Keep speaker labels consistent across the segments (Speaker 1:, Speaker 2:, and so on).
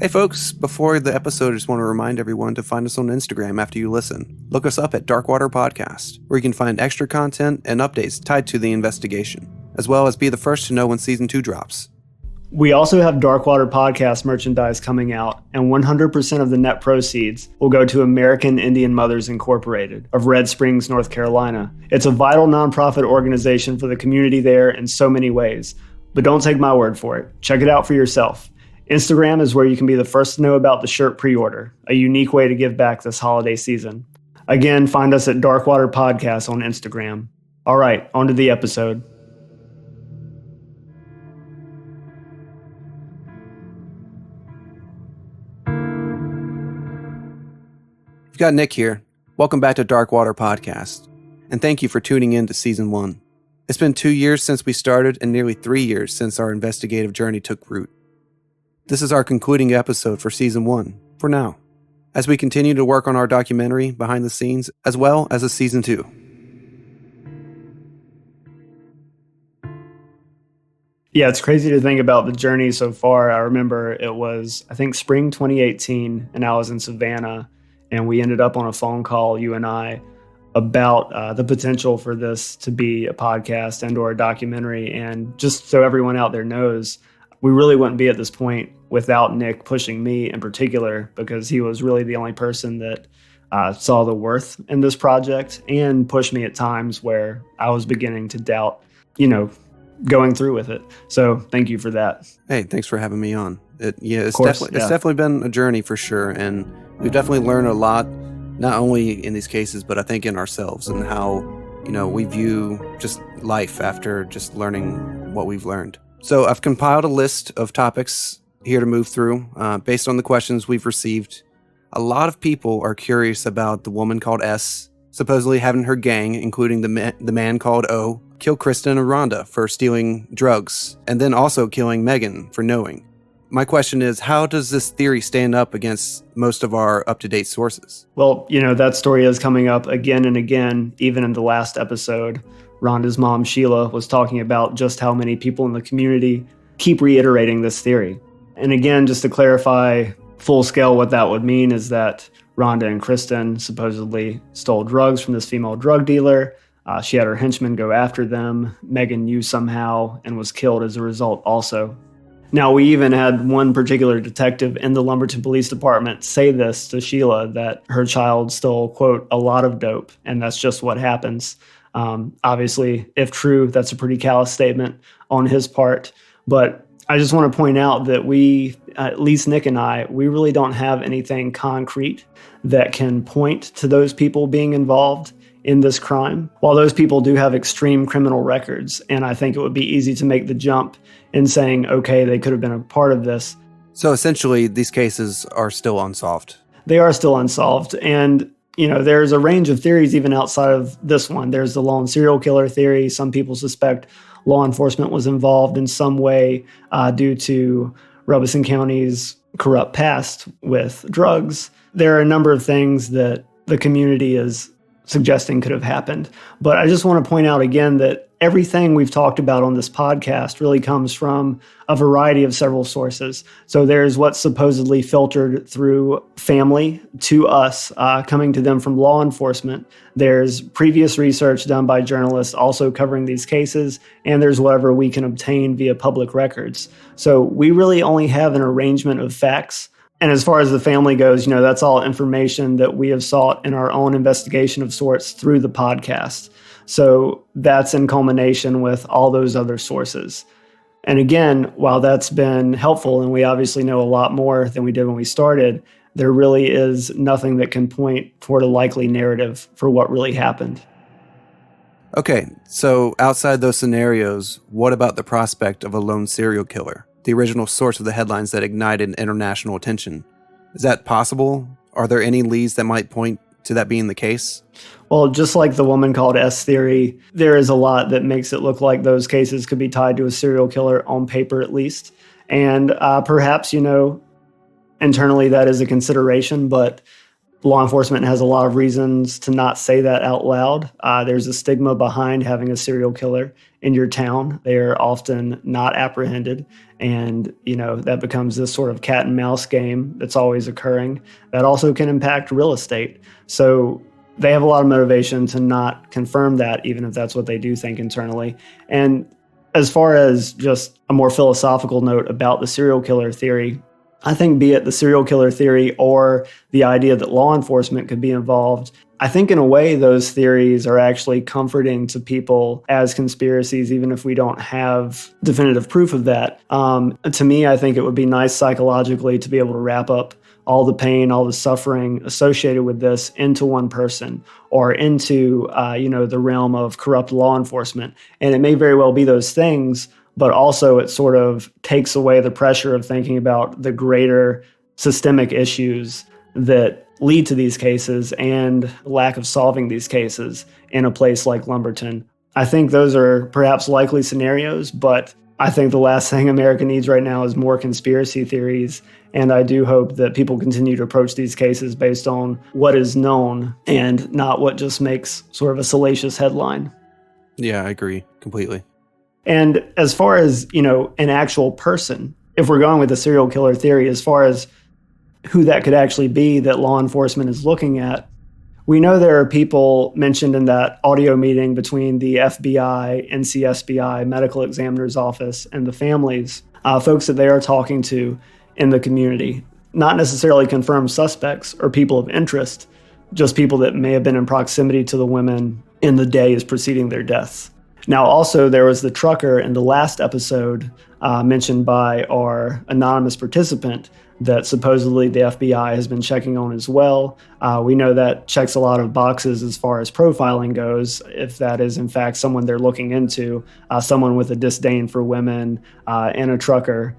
Speaker 1: Hey folks, before the episode, I just want to remind everyone to find us on Instagram after you listen. Look us up at Darkwater Podcast, where you can find extra content and updates tied to the investigation, as well as be the first to know when Season 2 drops.
Speaker 2: We also have Darkwater Podcast merchandise coming out, and 100% of the net proceeds will go to American Indian Mothers Incorporated of Red Springs, North Carolina. It's a vital nonprofit organization for the community there in so many ways. But don't take my word for it. Check it out for yourself. Instagram is where you can be the first to know about the shirt pre-order, a unique way to give back this holiday season. Again, find us at Darkwater Podcast on Instagram. All right, on to the episode.
Speaker 1: We've got Nick here. Welcome back to Darkwater Podcast, and thank you for tuning in to Season 1. It's been 2 years since we started and nearly 3 years since our investigative journey took root. This is our concluding episode for Season 1, for now, as we continue to work on our documentary behind the scenes, as well as a Season 2.
Speaker 2: Yeah, it's crazy to think about the journey so far. I remember it was, spring 2018, and I was in Savannah, and we ended up on a phone call, you and I, about the potential for this to be a podcast and or a documentary. And just so everyone out there knows, we really wouldn't be at this point without Nick pushing me in particular, because he was really the only person that saw the worth in this project and pushed me at times where I was beginning to doubt, going through with it. So thank you for that.
Speaker 1: Hey, thanks for having me on. It's definitely been a journey for sure. And we've definitely learned a lot, not only in these cases, but I think in ourselves and how, we view just life after just learning what we've learned. So I've compiled a list of topics here to move through based on the questions we've received. A lot of people are curious about the woman called S, supposedly having her gang, including the man called O, kill Kristen and Rhonda for stealing drugs, and then also killing Megan for knowing. My question is, how does this theory stand up against most of our up-to-date sources?
Speaker 2: Well, that story is coming up again and again, even in the last episode. Rhonda's mom, Sheila, was talking about just how many people in the community keep reiterating this theory. And again, just to clarify full scale, what that would mean is that Rhonda and Kristen supposedly stole drugs from this female drug dealer. She had her henchmen go after them. Megan knew somehow and was killed as a result also. Now, we even had one particular detective in the Lumberton Police Department say this to Sheila, that her child stole, quote, a lot of dope, and that's just what happens. Obviously, if true, that's a pretty callous statement on his part. But I just want to point out that we, at least Nick and I, we really don't have anything concrete that can point to those people being involved in this crime. While those people do have extreme criminal records, and I think it would be easy to make the jump in saying, okay, they could have been a part of this.
Speaker 1: So essentially, these cases are still unsolved.
Speaker 2: They are still unsolved. And, there's a range of theories even outside of this one. There's the lone serial killer theory. Some people suspect law enforcement was involved in some way due to Robeson County's corrupt past with drugs. There are a number of things that the community is suggesting could have happened. But I just want to point out again that everything we've talked about on this podcast really comes from a variety of several sources. So there's what's supposedly filtered through family to us, coming to them from law enforcement. There's previous research done by journalists also covering these cases, and there's whatever we can obtain via public records. So we really only have an arrangement of facts. And as far as the family goes, that's all information that we have sought in our own investigation of sorts through the podcast. So that's in culmination with all those other sources. And again, while that's been helpful, and we obviously know a lot more than we did when we started, there really is nothing that can point toward a likely narrative for what really happened.
Speaker 1: Okay, so outside those scenarios, what about the prospect of a lone serial killer? The original source of the headlines that ignited international attention. Is that possible? Are there any leads that might point to that being the case?
Speaker 2: Well, just like the woman called S theory, there is a lot that makes it look like those cases could be tied to a serial killer on paper at least. And perhaps, internally that is a consideration, but law enforcement has a lot of reasons to not say that out loud. There's a stigma behind having a serial killer in your town. They are often not apprehended. And, that becomes this sort of cat and mouse game that's always occurring that also can impact real estate. So they have a lot of motivation to not confirm that, even if that's what they do think internally. And as far as just a more philosophical note about the serial killer theory, I think be it the serial killer theory or the idea that law enforcement could be involved, I think in a way those theories are actually comforting to people as conspiracies, even if we don't have definitive proof of that. To me, I think it would be nice psychologically to be able to wrap up all the pain, all the suffering associated with this into one person or into, the realm of corrupt law enforcement. And it may very well be those things, but also it sort of takes away the pressure of thinking about the greater systemic issues that lead to these cases and lack of solving these cases in a place like Lumberton. I think those are perhaps likely scenarios, but I think the last thing America needs right now is more conspiracy theories. And I do hope that people continue to approach these cases based on what is known and not what just makes sort of a salacious headline.
Speaker 1: Yeah, I agree completely.
Speaker 2: And as far as, an actual person, if we're going with the serial killer theory, as far as who that could actually be that law enforcement is looking at, we know there are people mentioned in that audio meeting between the FBI, NCSBI, medical examiner's office, and the families, folks that they are talking to in the community. Not necessarily confirmed suspects or people of interest, just people that may have been in proximity to the women in the days preceding their deaths. Now, also, there was the trucker in the last episode mentioned by our anonymous participant that supposedly the FBI has been checking on as well. We know that checks a lot of boxes as far as profiling goes, if that is, in fact, someone they're looking into, someone with a disdain for women and a trucker,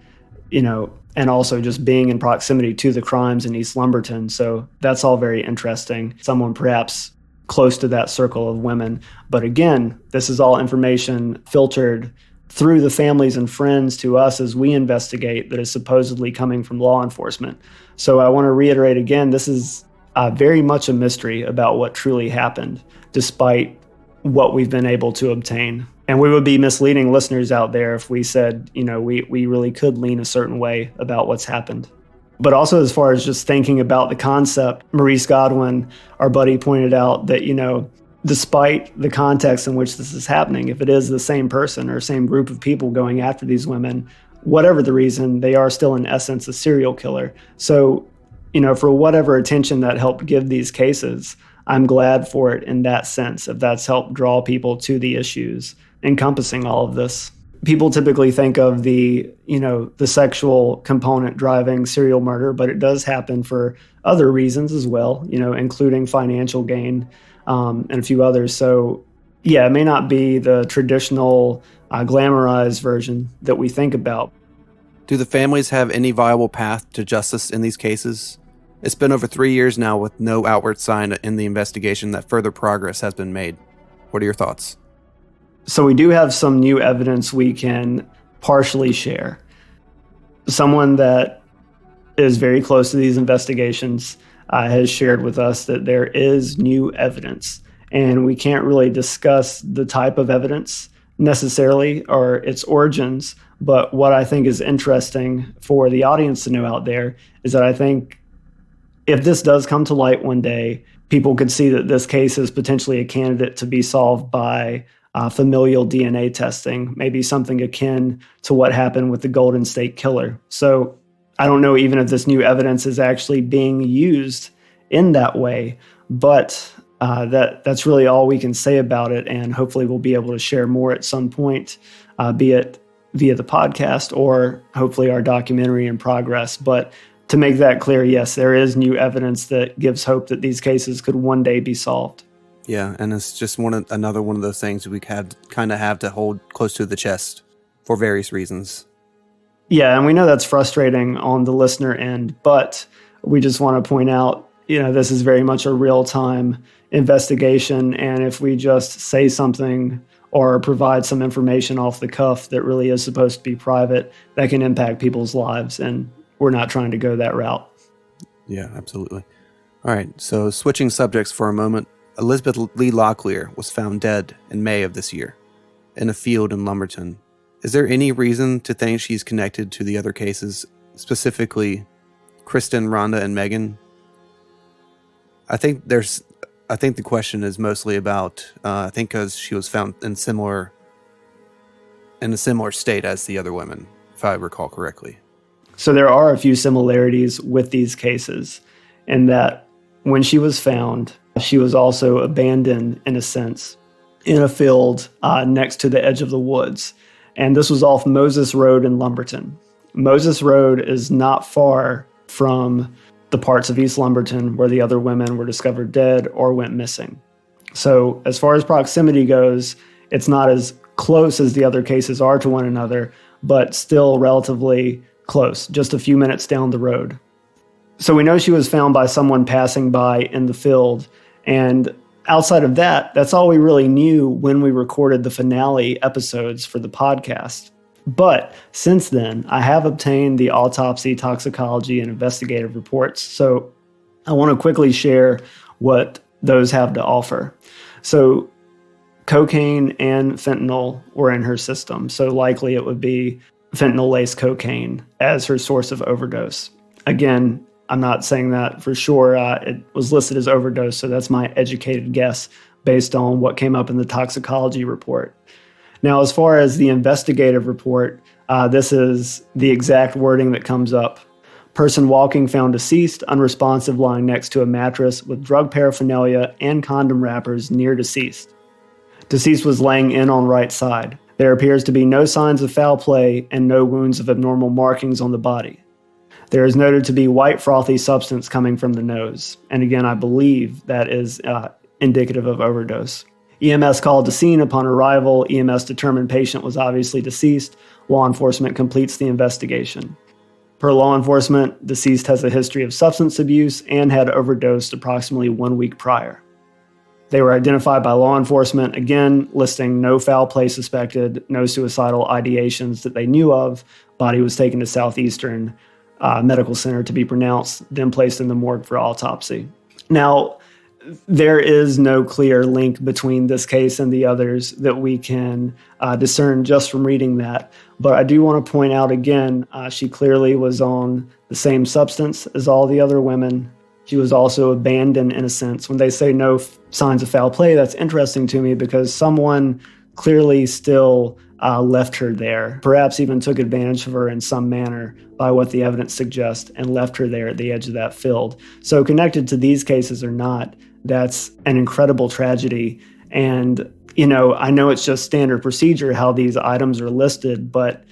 Speaker 2: and also just being in proximity to the crimes in East Lumberton. So that's all very interesting. Someone perhaps close to that circle of women. But again, this is all information filtered through the families and friends to us as we investigate that is supposedly coming from law enforcement. So I want to reiterate again, this is very much a mystery about what truly happened, despite what we've been able to obtain. And we would be misleading listeners out there if we said, we really could lean a certain way about what's happened. But also as far as just thinking about the concept, Maurice Godwin, our buddy, pointed out that, despite the context in which this is happening, if it is the same person or same group of people going after these women, whatever the reason, they are still in essence a serial killer. So, for whatever attention that helped give these cases, I'm glad for it in that sense, if that's helped draw people to the issues encompassing all of this. People typically think of the sexual component driving serial murder, but it does happen for other reasons as well, including financial gain and a few others. So, yeah, it may not be the traditional glamorized version that we think about.
Speaker 1: Do the families have any viable path to justice in these cases? It's been over 3 years now with no outward sign in the investigation that further progress has been made. What are your thoughts?
Speaker 2: So we do have some new evidence we can partially share. Someone that is very close to these investigations has shared with us that there is new evidence, and we can't really discuss the type of evidence necessarily or its origins. But what I think is interesting for the audience to know out there is that I think if this does come to light one day, people could see that this case is potentially a candidate to be solved by familial DNA testing, maybe something akin to what happened with the Golden State Killer. So I don't know even if this new evidence is actually being used in that way, but that's really all we can say about it. And hopefully we'll be able to share more at some point, be it via the podcast or hopefully our documentary in progress. But to make that clear, yes, there is new evidence that gives hope that these cases could one day be solved.
Speaker 1: Yeah, and it's just another one of those things we kind of have to hold close to the chest for various reasons.
Speaker 2: Yeah, and we know that's frustrating on the listener end, but we just want to point out, this is very much a real-time investigation, and if we just say something or provide some information off the cuff that really is supposed to be private, that can impact people's lives, and we're not trying to go that route.
Speaker 1: Yeah, absolutely. All right, so switching subjects for a moment, Elizabeth Lee Locklear was found dead in May of this year in a field in Lumberton. Is there any reason to think she's connected to the other cases, specifically Kristen, Rhonda, and Megan? I think the question is mostly about, because she was found in a similar state as the other women, if I recall correctly.
Speaker 2: So there are a few similarities with these cases in that when she was found, she was also abandoned, in a sense, in a field next to the edge of the woods. And this was off Moses Road in Lumberton. Moses Road is not far from the parts of East Lumberton where the other women were discovered dead or went missing. So as far as proximity goes, it's not as close as the other cases are to one another, but still relatively close, just a few minutes down the road. So we know she was found by someone passing by in the field. And outside of that, that's all we really knew when we recorded the finale episodes for the podcast. But since then, I have obtained the autopsy, toxicology, and investigative reports. So I want to quickly share what those have to offer. So cocaine and fentanyl were in her system. So likely it would be fentanyl-laced cocaine as her source of overdose. Again, I'm not saying that for sure. It was listed as overdose, so that's my educated guess based on what came up in the toxicology report. Now, as far as the investigative report, this is the exact wording that comes up. Person walking found deceased, unresponsive, lying next to a mattress with drug paraphernalia and condom wrappers near deceased. Deceased was laying in on right side. There appears to be no signs of foul play and no wounds of abnormal markings on the body. There is noted to be white frothy substance coming from the nose. And again, I believe that is indicative of overdose. EMS called to scene. Upon arrival, EMS determined patient was obviously deceased. Law enforcement completes the investigation. Per law enforcement, deceased has a history of substance abuse and had overdosed approximately 1 week prior. They were identified by law enforcement, again, listing no foul play suspected, no suicidal ideations that they knew of. Body was taken to Southeastern Medical Center to be pronounced, then placed in the morgue for autopsy. Now, there is no clear link between this case and the others that we can discern just from reading that. But I do want to point out again, she clearly was on the same substance as all the other women. She was also abandoned in a sense. When they say no signs of foul play, that's interesting to me because someone clearly still left her there, perhaps even took advantage of her in some manner by what the evidence suggests and left her there at the edge of that field. So connected to these cases or not, that's an incredible tragedy. And, I know it's just standard procedure how these items are listed, but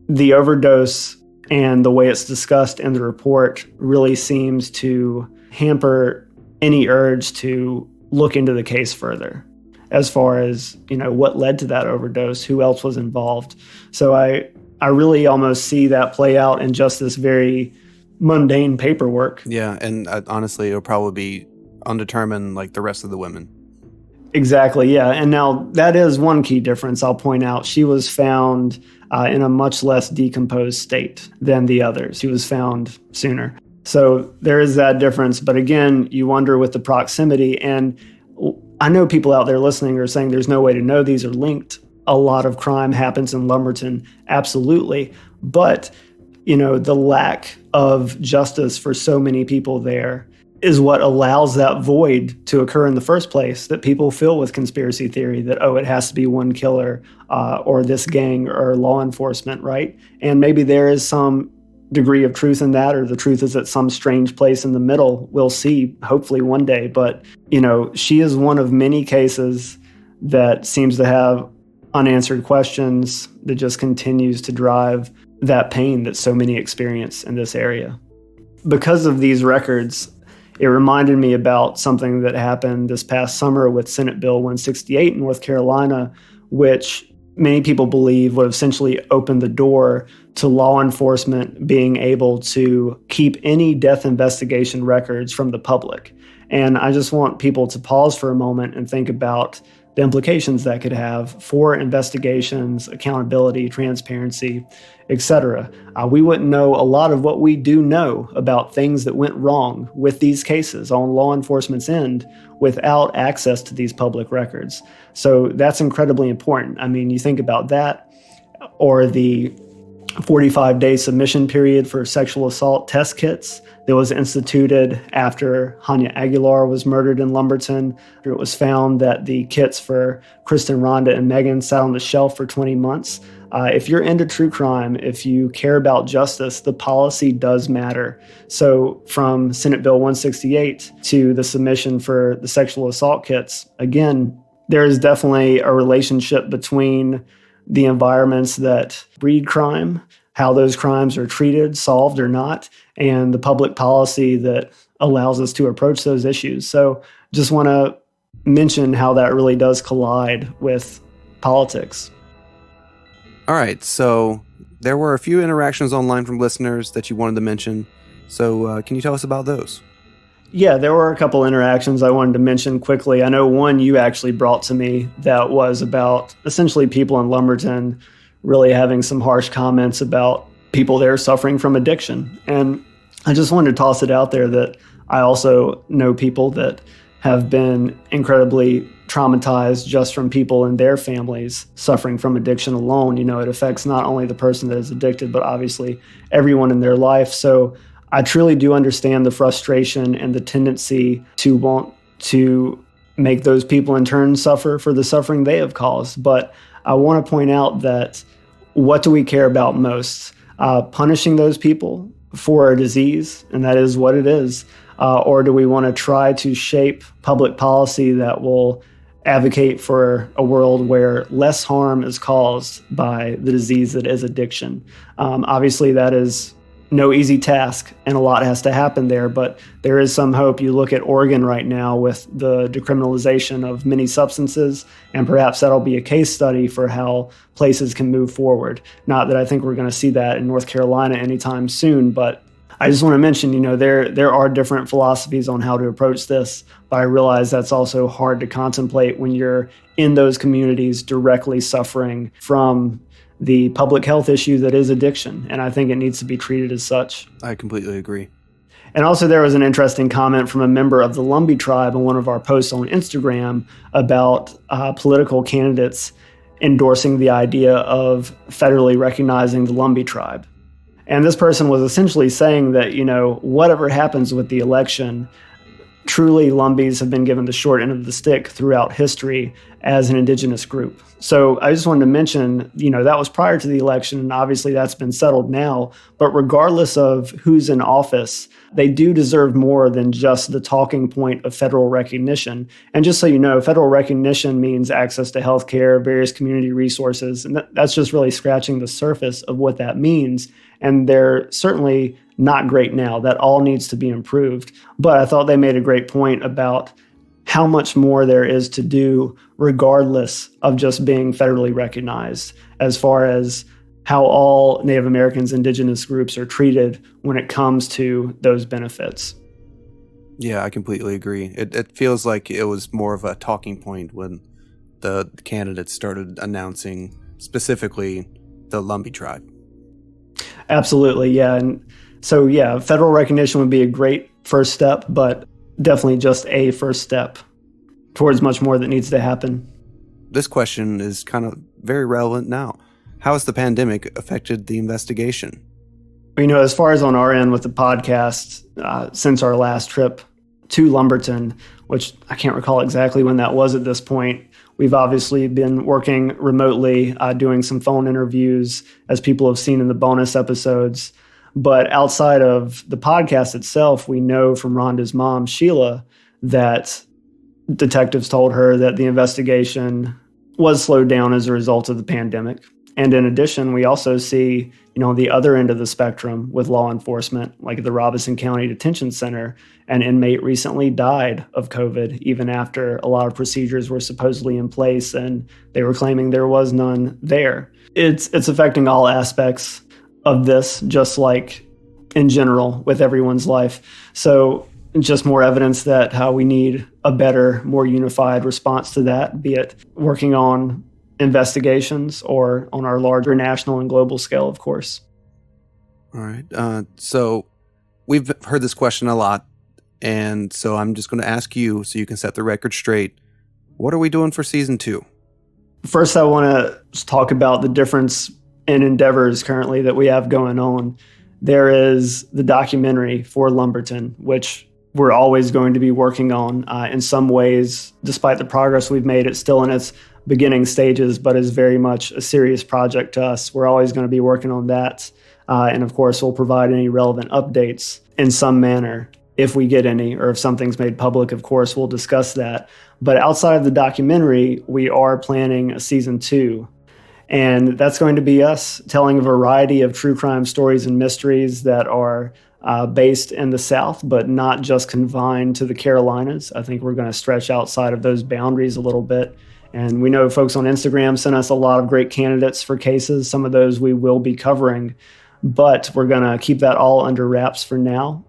Speaker 2: the overdose and the way it's discussed in the report really seems to hamper any urge to look into the case further as far as, what led to that overdose, who else was involved. So I really almost see that play out in just this very mundane paperwork.
Speaker 1: Yeah, and honestly, it'll probably be undetermined like the rest of the women.
Speaker 2: Exactly, yeah. And now that is one key difference I'll point out. She was found in a much less decomposed state than the others. She was found sooner. So there is that difference. But again, you wonder with the proximity. And I know people out there listening are saying there's no way to know these are linked. A lot of crime happens in Lumberton, absolutely. But, the lack of justice for so many people there is what allows that void to occur in the first place, that people fill with conspiracy theory that, it has to be one killer or this gang or law enforcement, right? And maybe there is some degree of truth in that, or the truth is at some strange place in the middle. We'll see, hopefully one day. But, she is one of many cases that seems to have unanswered questions that just continues to drive that pain that so many experience in this area. Because of these records, it reminded me about something that happened this past summer with Senate Bill 168 in North Carolina, which many people believe would essentially open the door to law enforcement being able to keep any death investigation records from the public. And I just want people to pause for a moment and think about the implications that could have for investigations, accountability, transparency, etc. We wouldn't know a lot of what we do know about things that went wrong with these cases on law enforcement's end without access to these public records. So that's incredibly important. I mean, you think about that, or the 45-day submission period for sexual assault test kits that was instituted after Hania Aguilar was murdered in Lumberton. It was found that the kits for Kristen, Rhonda, and Megan sat on the shelf for 20 months. If you're into true crime, if you care about justice, the policy does matter. So from Senate Bill 168 to the submission for the sexual assault kits, again, there is definitely a relationship between the environments that breed crime, how those crimes are treated, solved or not, and the public policy that allows us to approach those issues. So just want to mention how that really does collide with politics.
Speaker 1: All right, so there were a few interactions online from listeners that you wanted to mention. So can you tell us about those?
Speaker 2: Yeah, there were a couple interactions I wanted to mention quickly. I know one you actually brought to me that was about essentially people in Lumberton really having some harsh comments about people there suffering from addiction. And I just wanted to toss it out there that I also know people that have been incredibly traumatized just from people in their families suffering from addiction alone. You know, it affects not only the person that is addicted, but obviously everyone in their life. So I truly do understand the frustration and the tendency to want to make those people in turn suffer for the suffering they have caused. But I want to point out that what do we care about most? Punishing those people for a disease, and that is what it is, or do we want to try to shape public policy that will advocate for a world where less harm is caused by the disease that is addiction? Obviously, that is no easy task, and a lot has to happen there, but there is some hope. You look at Oregon right now with the decriminalization of many substances, and perhaps that'll be a case study for how places can move forward. Not that I think we're going to see that in North Carolina anytime soon, but I just want to mention, you know, there are different philosophies on how to approach this, but I realize that's also hard to contemplate when you're in those communities directly suffering from the public health issue that is addiction, and I think it needs to be treated as such.
Speaker 1: I completely agree.
Speaker 2: And also there was an interesting comment from a member of the Lumbee tribe in one of our posts on Instagram about political candidates endorsing the idea of federally recognizing the Lumbee tribe. And this person was essentially saying that, you know, whatever happens with the election, truly Lumbees have been given the short end of the stick throughout history as an indigenous group. So I just wanted to mention, you know, that was prior to the election, and obviously that's been settled now. But regardless of who's in office, they do deserve more than just the talking point of federal recognition. And just so you know, federal recognition means access to healthcare, various community resources, and that's just really scratching the surface of what that means. And they're certainly not great now. That all needs to be improved. But I thought they made a great point about how much more there is to do regardless of just being federally recognized, as far as how all Native Americans, indigenous groups are treated when it comes to those benefits.
Speaker 1: Yeah, I completely agree. It feels like it was more of a talking point when the candidates started announcing specifically the Lumbee tribe.
Speaker 2: Absolutely, yeah. And so, yeah, federal recognition would be a great first step, but definitely just a first step towards much more that needs to happen.
Speaker 1: This question is kind of very relevant now. How has the pandemic affected the investigation?
Speaker 2: You know, as far as on our end with the podcast, since our last trip to Lumberton, which I can't recall exactly when that was at this point, we've obviously been working remotely, doing some phone interviews, as people have seen in the bonus episodes. But outside of the podcast itself, we know from Rhonda's mom, Sheila, that detectives told her that the investigation was slowed down as a result of the pandemic. And in addition, we also see, you know, the other end of the spectrum with law enforcement, like at the Robeson County Detention Center, an inmate recently died of COVID, even after a lot of procedures were supposedly in place and they were claiming there was none there. It's affecting all aspects of this, just like in general with everyone's life. So just more evidence that how we need a better, more unified response to that, be it working on investigations or on our larger national and global scale, of course.
Speaker 1: All right. So we've heard this question a lot, and so I'm just going to ask you so you can set the record straight. What are we doing for season 2?
Speaker 2: First, I want to talk about the difference in endeavors currently that we have going on. There is the documentary for Lumberton, which we're always going to be working on. In some ways, despite the progress we've made, it's still in its beginning stages, but is very much a serious project to us. We're always going to be working on that. And of course, we'll provide any relevant updates in some manner. If we get any, or if something's made public, of course, we'll discuss that. But outside of the documentary, we are planning a season 2. And that's going to be us telling a variety of true crime stories and mysteries that are based in the South, but not just confined to the Carolinas. I think we're going to stretch outside of those boundaries a little bit. And we know folks on Instagram sent us a lot of great candidates for cases. Some of those we will be covering, but we're going to keep that all under wraps for now.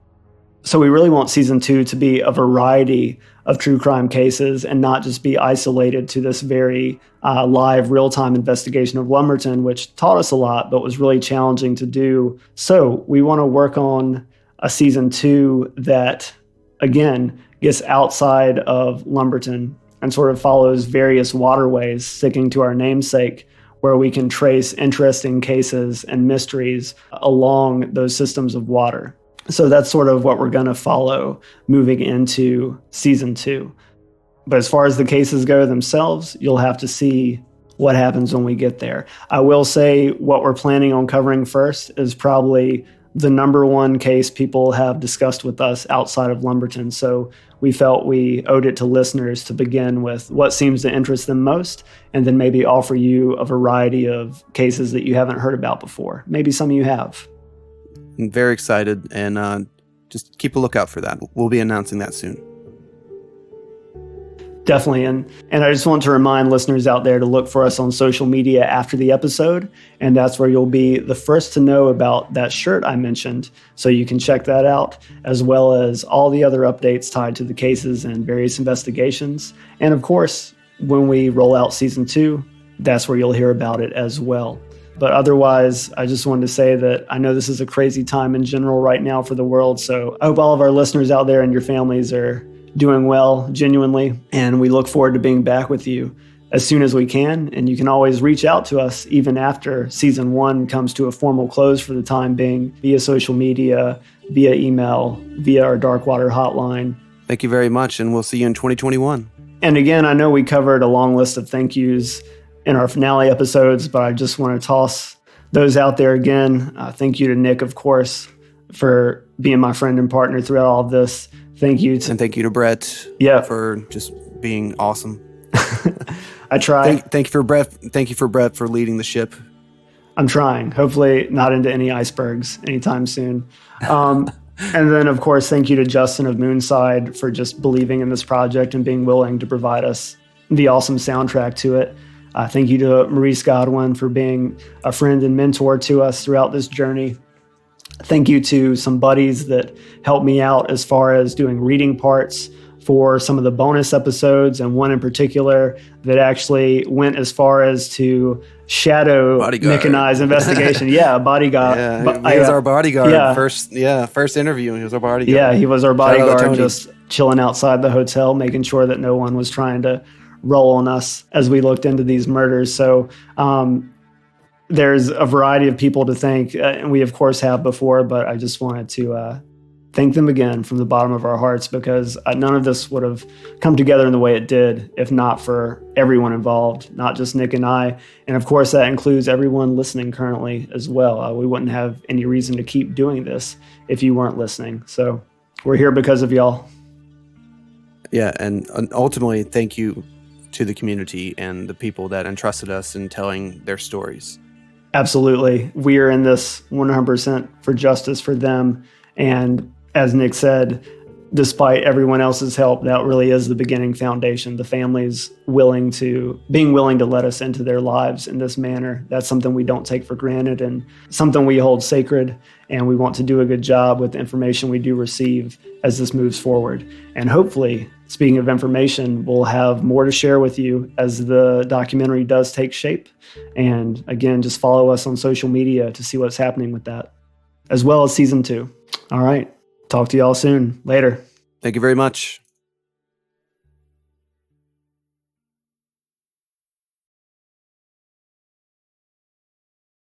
Speaker 2: So we really want season 2 to be a variety of true crime cases and not just be isolated to this very live, real-time investigation of Lumberton, which taught us a lot, but was really challenging to do. So we want to work on a season 2 that, again, gets outside of Lumberton and sort of follows various waterways, sticking to our namesake, where we can trace interesting cases and mysteries along those systems of water. So that's sort of what we're going to follow moving into season 2. But as far as the cases go themselves, you'll have to see what happens when we get there. I will say what we're planning on covering first is probably the number one case people have discussed with us outside of Lumberton. So we felt we owed it to listeners to begin with what seems to interest them most, and then maybe offer you a variety of cases that you haven't heard about before. Maybe some of you have.
Speaker 1: I'm very excited, and just keep a lookout for that. We'll be announcing that soon.
Speaker 2: Definitely. And I just want to remind listeners out there to look for us on social media after the episode. And that's where you'll be the first to know about that shirt I mentioned. So you can check that out, as well as all the other updates tied to the cases and various investigations. And of course, when we roll out season 2, that's where you'll hear about it as well. But otherwise, I just wanted to say that I know this is a crazy time in general right now for the world. So I hope all of our listeners out there and your families are doing well, genuinely. And we look forward to being back with you as soon as we can. And you can always reach out to us even after season 1 comes to a formal close for the time being, via social media, via email, via our Darkwater hotline.
Speaker 1: Thank you very much, and we'll see you in 2021.
Speaker 2: And again, I know we covered a long list of thank yous in our finale episodes, but I just want to toss those out there again. Thank you to Nick, of course, for being my friend and partner throughout all of this. Thank you to...
Speaker 1: And thank you to Bret for just being awesome.
Speaker 2: I try.
Speaker 1: Thank you for Bret. Thank you for Bret for leading the ship.
Speaker 2: I'm trying. Hopefully not into any icebergs anytime soon. And then, of course, thank you to Justin of Moonside for just believing in this project and being willing to provide us the awesome soundtrack to it. Thank you to Maurice Godwin for being a friend and mentor to us throughout this journey. Thank you to some buddies that helped me out as far as doing reading parts for some of the bonus episodes, and one in particular that actually went as far as to shadow bodyguard. Nick and I's investigation. Yeah, bodyguard.
Speaker 1: Yeah, he was our bodyguard.
Speaker 2: Yeah.
Speaker 1: First interview, he was our bodyguard.
Speaker 2: Yeah, he was our bodyguard, just chilling outside the hotel, making sure that no one was trying to roll on us as we looked into these murders. So there's a variety of people to thank, and we of course have before, but I just wanted to thank them again from the bottom of our hearts, because none of this would have come together in the way it did if not for everyone involved, not just Nick and I. And of course, that includes everyone listening currently as well. We wouldn't have any reason to keep doing this if you weren't listening. So we're here because of y'all.
Speaker 1: Yeah, and ultimately, thank you to the community and the people that entrusted us in telling their stories.
Speaker 2: Absolutely. We are in this 100% for justice for them. And as Nick said, despite everyone else's help, that really is the beginning foundation. The families being willing to let us into their lives in this manner. That's something we don't take for granted and something we hold sacred. And we want to do a good job with the information we do receive as this moves forward. And hopefully, speaking of information, we'll have more to share with you as the documentary does take shape. And again, just follow us on social media to see what's happening with that, as well as season 2. All right. Talk to y'all soon. Later.
Speaker 1: Thank you very much.